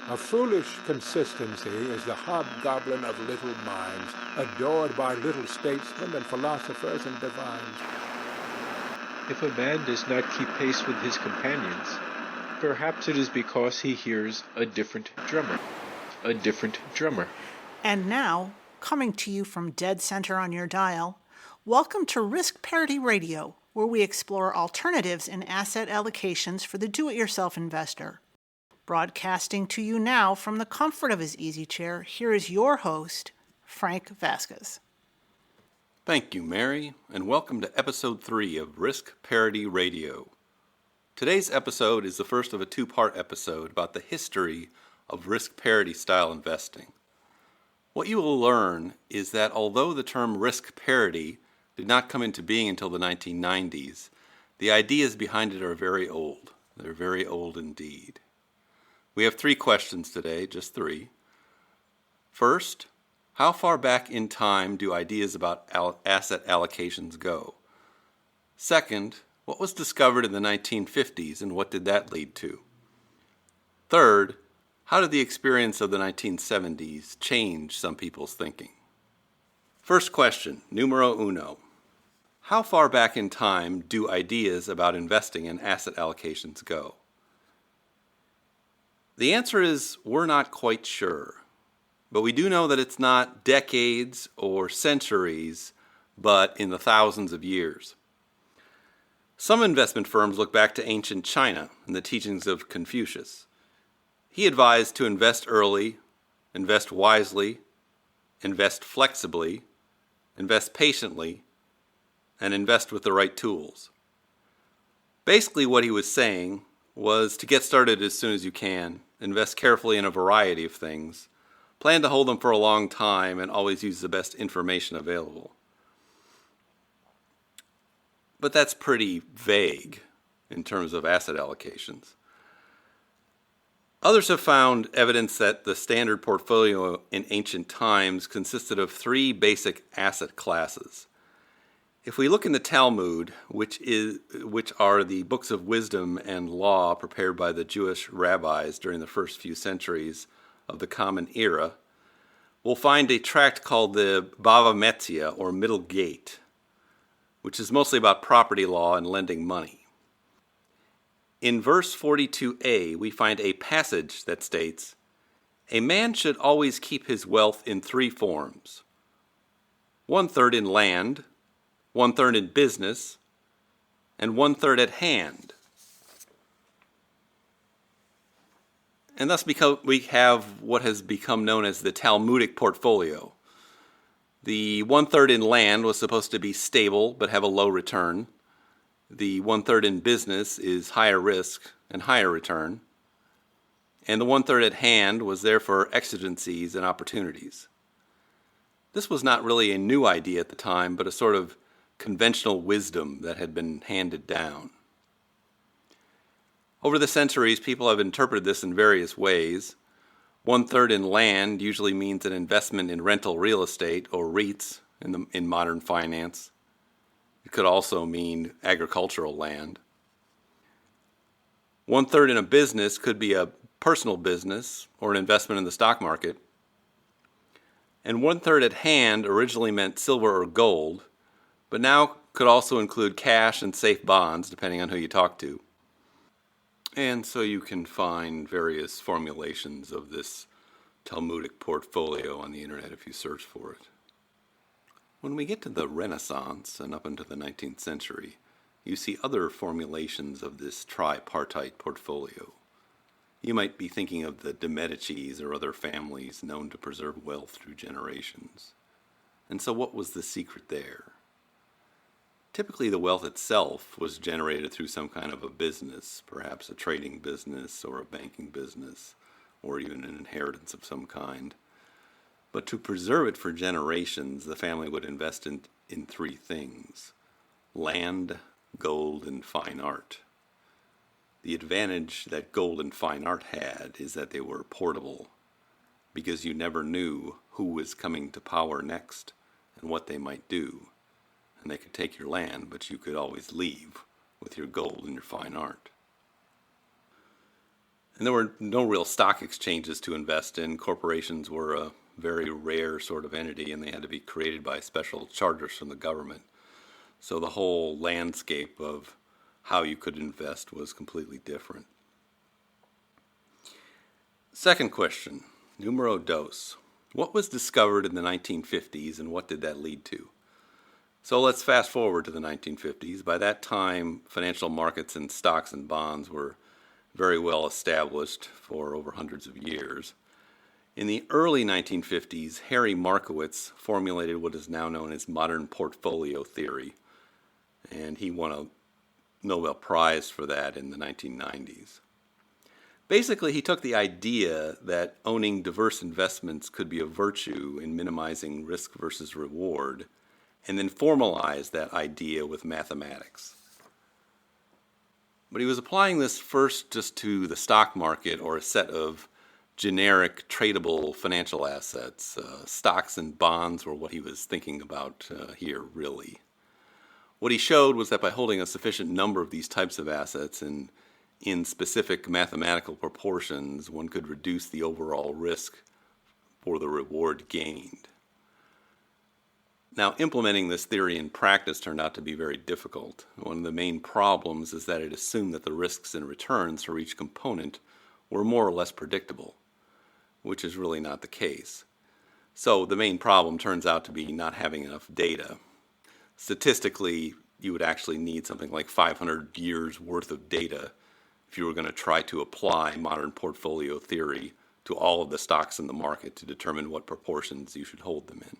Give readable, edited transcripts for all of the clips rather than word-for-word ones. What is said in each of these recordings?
A foolish consistency is the hobgoblin of little minds, adored by little statesmen and philosophers and divines. If a man does not keep pace with his companions, perhaps it is because he hears a different drummer. A different drummer. And now, coming to you from dead center on your dial, welcome to Risk Parity Radio, where we explore alternatives in asset allocations for the do-it-yourself investor. Broadcasting to you now from the comfort of his easy chair, here is your host, Frank Vasquez. Thank you, Mary, and welcome to Episode 3 of Risk Parity Radio. Today's episode is the first of a two-part episode about the history of risk parity style investing. What you will learn is that although the term risk parity did not come into being until the 1990s, the ideas behind it are very old. They're very old indeed. We have three questions today, just three. First, how far back in time do ideas about asset allocations go? Second, what was discovered in the 1950s and what did that lead to? Third, how did the experience of the 1970s change some people's thinking? First question, numero uno. How far back in time do ideas about investing in asset allocations go? The answer is we're not quite sure, but we do know that it's not decades or centuries, but in the thousands of years. Some investment firms look back to ancient China and the teachings of Confucius. He advised to invest early, invest wisely, invest flexibly, invest patiently, and invest with the right tools. Basically what he was saying was to get started as soon as you can, invest carefully in a variety of things, plan to hold them for a long time, and always use the best information available. But that's pretty vague in terms of asset allocations. Others have found evidence that the standard portfolio in ancient times consisted of three basic asset classes. If we look in the Talmud, which are the books of wisdom and law prepared by the Jewish rabbis during the first few centuries of the Common Era, we'll find a tract called the Bava Metzia, or Middle Gate, which is mostly about property law and lending money. In verse 42a, we find a passage that states, "A man should always keep his wealth in three forms: 1/3 in land, 1/3 in business, and 1/3 at hand." And thus we have what has become known as the Talmudic portfolio. The 1/3 in land was supposed to be stable but have a low return. The 1/3 in business is higher risk and higher return. And the 1/3 at hand was there for exigencies and opportunities. This was not really a new idea at the time, but a sort of conventional wisdom that had been handed down. Over the centuries, people have interpreted this in various ways. 1/3 in land usually means an investment in rental real estate, or REITs in modern finance. It could also mean agricultural land. 1/3 in a business could be a personal business or an investment in the stock market. And 1/3 at hand originally meant silver or gold, but now could also include cash and safe bonds, depending on who you talk to. And so you can find various formulations of this Talmudic portfolio on the internet if you search for it. When we get to the Renaissance and up into the 19th century, you see other formulations of this tripartite portfolio. You might be thinking of the de Medicis or other families known to preserve wealth through generations. And so what was the secret there? Typically, the wealth itself was generated through some kind of a business, perhaps a trading business or a banking business, or even an inheritance of some kind. But to preserve it for generations, the family would invest in three things: land, gold, and fine art. The advantage that gold and fine art had is that they were portable, because you never knew who was coming to power next and what they might do. And they could take your land, but you could always leave with your gold and your fine art. And there were no real stock exchanges to invest in. Corporations were a very rare sort of entity, and they had to be created by special charters from the government. So the whole landscape of how you could invest was completely different. Second question, numero dos. What was discovered in the 1950s and what did that lead to? So let's fast forward to the 1950s. By that time, financial markets and stocks and bonds were very well established for over hundreds of years. In the early 1950s, Harry Markowitz formulated what is now known as modern portfolio theory, and he won a Nobel Prize for that in the 1990s. Basically, he took the idea that owning diverse investments could be a virtue in minimizing risk versus reward, and then formalized that idea with mathematics. But he was applying this first just to the stock market or a set of generic tradable financial assets. Stocks and bonds were what he was thinking about here, really. What he showed was that by holding a sufficient number of these types of assets and in specific mathematical proportions, one could reduce the overall risk for the reward gained. Now, implementing this theory in practice turned out to be very difficult. One of the main problems is that it assumed that the risks and returns for each component were more or less predictable, which is really not the case. So the main problem turns out to be not having enough data. Statistically, you would actually need something like 500 years worth of data if you were going to try to apply modern portfolio theory to all of the stocks in the market to determine what proportions you should hold them in.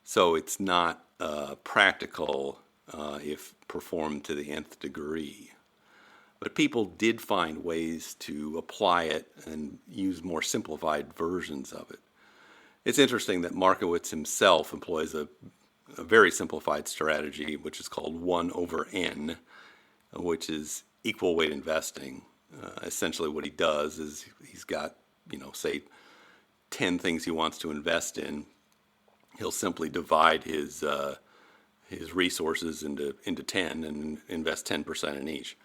So it's not practical if performed to the nth degree. But people did find ways to apply it and use more simplified versions of it. It's interesting that Markowitz himself employs a very simplified strategy, which is called 1 over n, which is equal weight investing. Essentially what he does is he's got, say 10 things he wants to invest in. He'll simply divide his resources into 10 and invest 10% in each.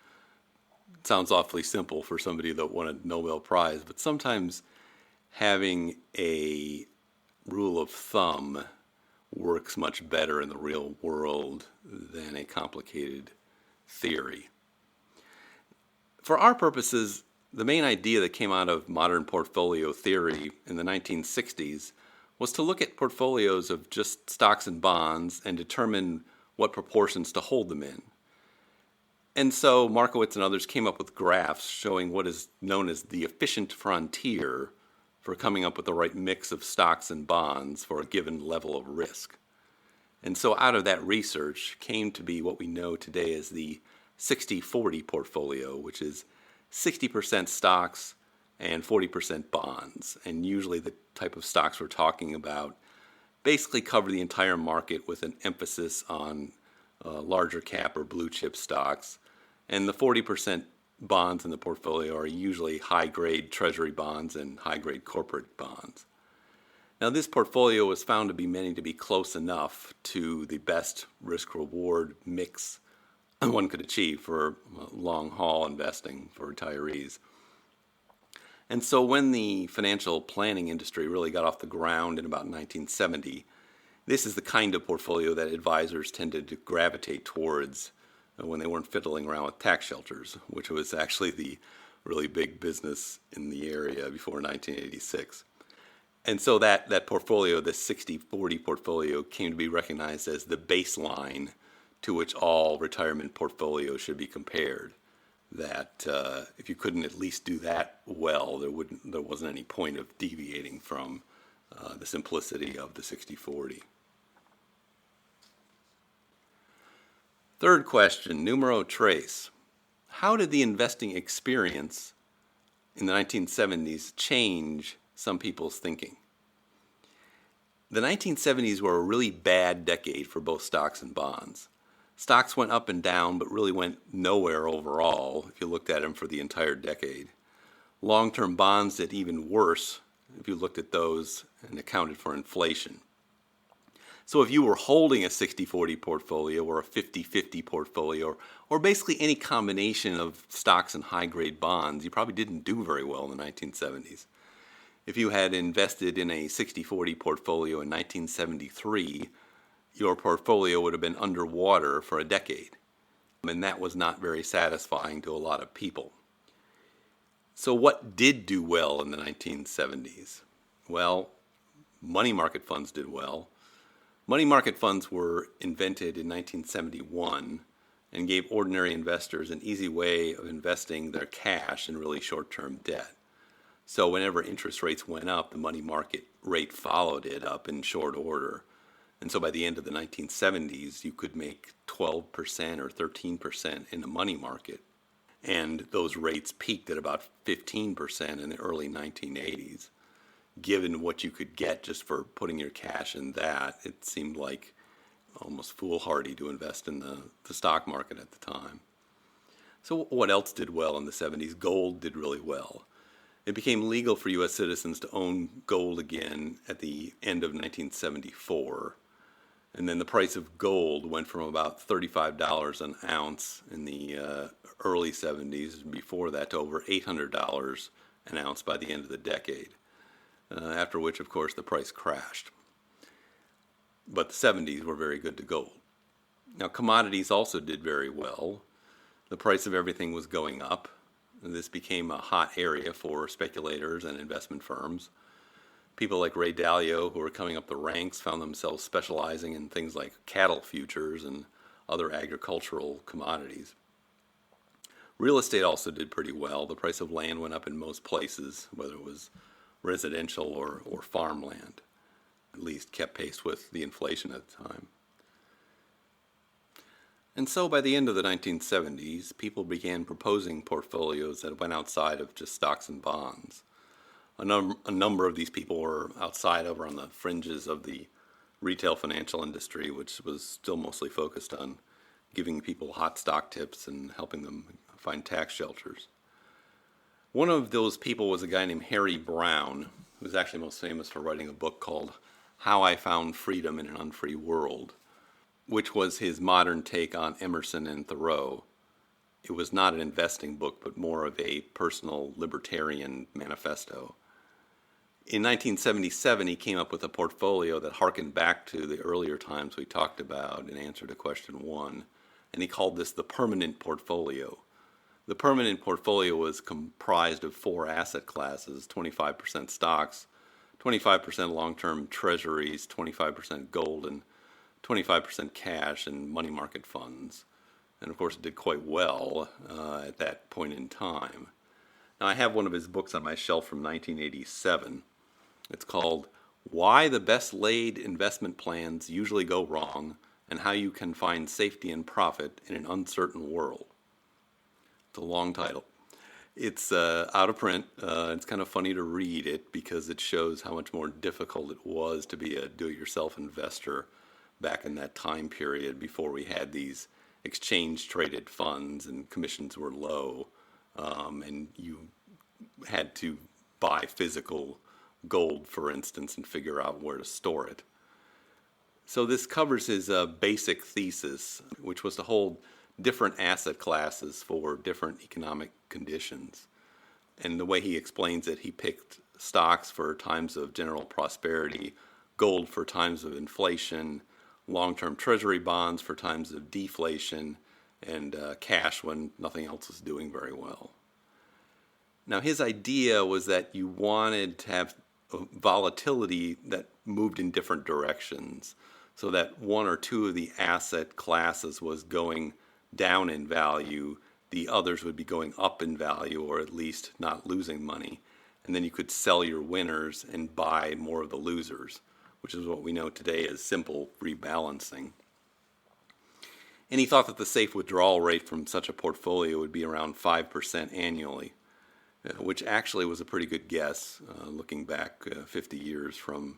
It sounds awfully simple for somebody that won a Nobel Prize, but sometimes having a rule of thumb works much better in the real world than a complicated theory. For our purposes, the main idea that came out of modern portfolio theory in the 1960s was to look at portfolios of just stocks and bonds and determine what proportions to hold them in. And so Markowitz and others came up with graphs showing what is known as the efficient frontier for coming up with the right mix of stocks and bonds for a given level of risk. And so out of that research came to be what we know today as the 60-40 portfolio, which is 60% stocks and 40% bonds. And usually the type of stocks we're talking about basically cover the entire market with an emphasis on larger cap or blue chip stocks. And the 40% bonds in the portfolio are usually high-grade treasury bonds and high-grade corporate bonds. Now, this portfolio was found to be close enough to the best risk-reward mix one could achieve for long-haul investing for retirees. And so when the financial planning industry really got off the ground in about 1970, this is the kind of portfolio that advisors tended to gravitate towards when they weren't fiddling around with tax shelters, which was actually the really big business in the area before 1986. And so that portfolio, the 60-40 portfolio, came to be recognized as the baseline to which all retirement portfolios should be compared. That if you couldn't at least do that well, there wasn't any point of deviating from the simplicity of the 60-40. Third question, numero tres. How did the investing experience in the 1970s change some people's thinking? The 1970s were a really bad decade for both stocks and bonds. Stocks went up and down, but really went nowhere overall if you looked at them for the entire decade. Long-term bonds did even worse if you looked at those and accounted for inflation. So if you were holding a 60/40 portfolio or a 50/50 portfolio, or basically any combination of stocks and high-grade bonds, you probably didn't do very well in the 1970s. If you had invested in a 60/40 portfolio in 1973, your portfolio would have been underwater for a decade. And that was not very satisfying to a lot of people. So what did do well in the 1970s? Well, money market funds did well. Money market funds were invented in 1971 and gave ordinary investors an easy way of investing their cash in really short-term debt. So whenever interest rates went up, the money market rate followed it up in short order. And so by the end of the 1970s, you could make 12% or 13% in the money market. And those rates peaked at about 15% in the early 1980s. Given what you could get just for putting your cash in that, it seemed like almost foolhardy to invest in the stock market at the time. So what else did well in the 70s? Gold did really well. It became legal for U.S. citizens to own gold again at the end of 1974. And then the price of gold went from about $35 an ounce in the early 70s, before that to over $800 an ounce by the end of the decade. After which, of course, the price crashed. But the 70s were very good to gold. Now, commodities also did very well. The price of everything was going up. This became a hot area for speculators and investment firms. People like Ray Dalio, who were coming up the ranks, found themselves specializing in things like cattle futures and other agricultural commodities. Real estate also did pretty well. The price of land went up in most places, whether it was residential or farmland. At least kept pace with the inflation at the time. And so by the end of the 1970s, people began proposing portfolios that went outside of just stocks and bonds. A number of these people were outside of or on the fringes of the retail financial industry, which was still mostly focused on giving people hot stock tips and helping them find tax shelters. One of those people was a guy named Harry Brown, who was actually most famous for writing a book called How I Found Freedom in an Unfree World, which was his modern take on Emerson and Thoreau. It was not an investing book, but more of a personal libertarian manifesto. In 1977, he came up with a portfolio that harkened back to the earlier times we talked about in answer to question 1, and he called this the permanent portfolio. The permanent portfolio was comprised of 4 asset classes: 25% stocks, 25% long-term treasuries, 25% gold, and 25% cash and money market funds. And of course it did quite well at that point in time. Now I have one of his books on my shelf from 1987. It's called Why the Best Laid Investment Plans Usually Go Wrong and How You Can Find Safety and Profit in an Uncertain World. It's a long title. It's out of print. It's kind of funny to read it because it shows how much more difficult it was to be a do-it-yourself investor back in that time period before we had these exchange-traded funds and commissions were low, and you had to buy physical gold, for instance, and figure out where to store it. So this covers his basic thesis, which was to hold different asset classes for different economic conditions. And the way he explains it, he picked stocks for times of general prosperity, gold for times of inflation, long-term treasury bonds for times of deflation, and cash when nothing else was doing very well. Now his idea was that you wanted to have volatility that moved in different directions, so that one or two of the asset classes was going down in value, the others would be going up in value, or at least not losing money. And then you could sell your winners and buy more of the losers, which is what we know today as simple rebalancing. And he thought that the safe withdrawal rate from such a portfolio would be around 5% annually, which actually was a pretty good guess, looking back 50 years from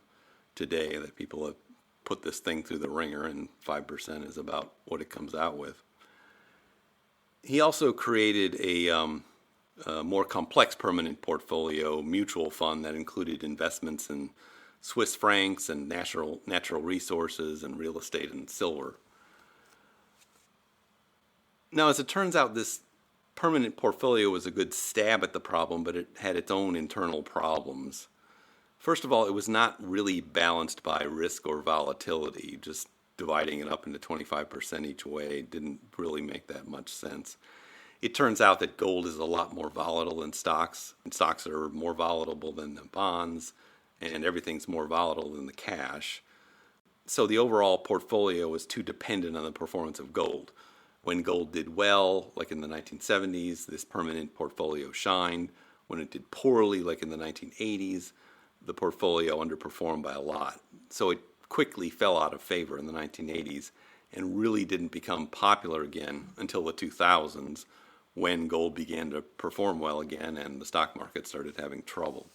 today, that people have put this thing through the ringer, and 5% is about what it comes out with. He also created a more complex permanent portfolio mutual fund that included investments in Swiss francs and natural resources and real estate and silver. Now, as it turns out, this permanent portfolio was a good stab at the problem, but it had its own internal problems. First of all, it was not really balanced by risk or volatility. Just dividing it up into 25% each way didn't really make that much sense. It turns out that gold is a lot more volatile than stocks, and stocks are more volatile than the bonds, and everything's more volatile than the cash. So the overall portfolio was too dependent on the performance of gold. When gold did well, like in the 1970s, this permanent portfolio shined. When it did poorly, like in the 1980s, the portfolio underperformed by a lot. So it quickly fell out of favor in the 1980s and really didn't become popular again until the 2000s, when gold began to perform well again and the stock market started having trouble.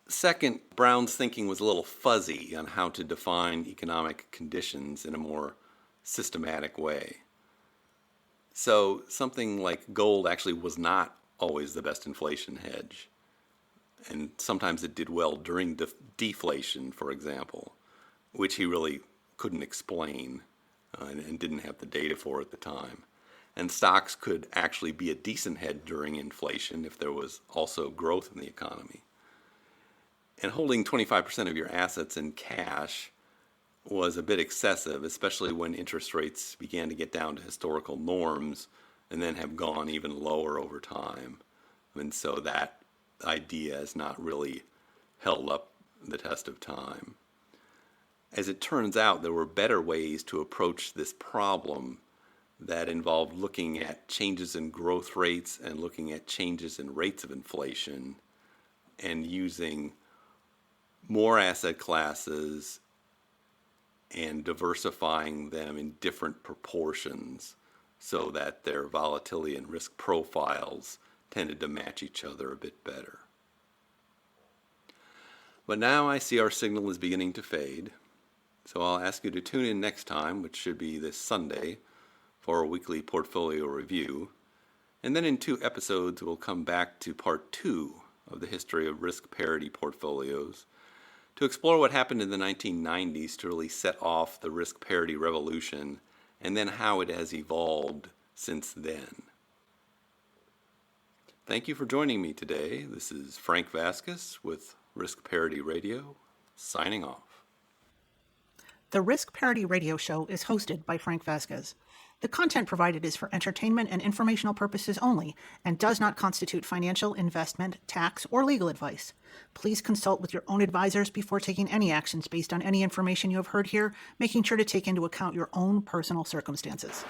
Second, Brown's thinking was a little fuzzy on how to define economic conditions in a more systematic way. So something like gold actually was not always the best inflation hedge. And sometimes it did well during deflation, for example, which he really couldn't explain and didn't have the data for at the time. And stocks could actually be a decent hedge during inflation if there was also growth in the economy. And holding 25% of your assets in cash was a bit excessive, especially when interest rates began to get down to historical norms and then have gone even lower over time. And so that idea has not really held up the test of time. As it turns out, there were better ways to approach this problem that involved looking at changes in growth rates and looking at changes in rates of inflation and using more asset classes and diversifying them in different proportions so that their volatility and risk profiles tended to match each other a bit better. But now I see our signal is beginning to fade, so I'll ask you to tune in next time, which should be this Sunday, for a weekly portfolio review. And then in 2 episodes, we'll come back to part 2 of the history of risk parity portfolios to explore what happened in the 1990s to really set off the risk parity revolution, and then how it has evolved since then. Thank you for joining me today. This is Frank Vasquez with Risk Parity Radio, signing off. The Risk Parity Radio Show is hosted by Frank Vasquez. The content provided is for entertainment and informational purposes only and does not constitute financial, investment, tax, or legal advice. Please consult with your own advisors before taking any actions based on any information you have heard here, making sure to take into account your own personal circumstances.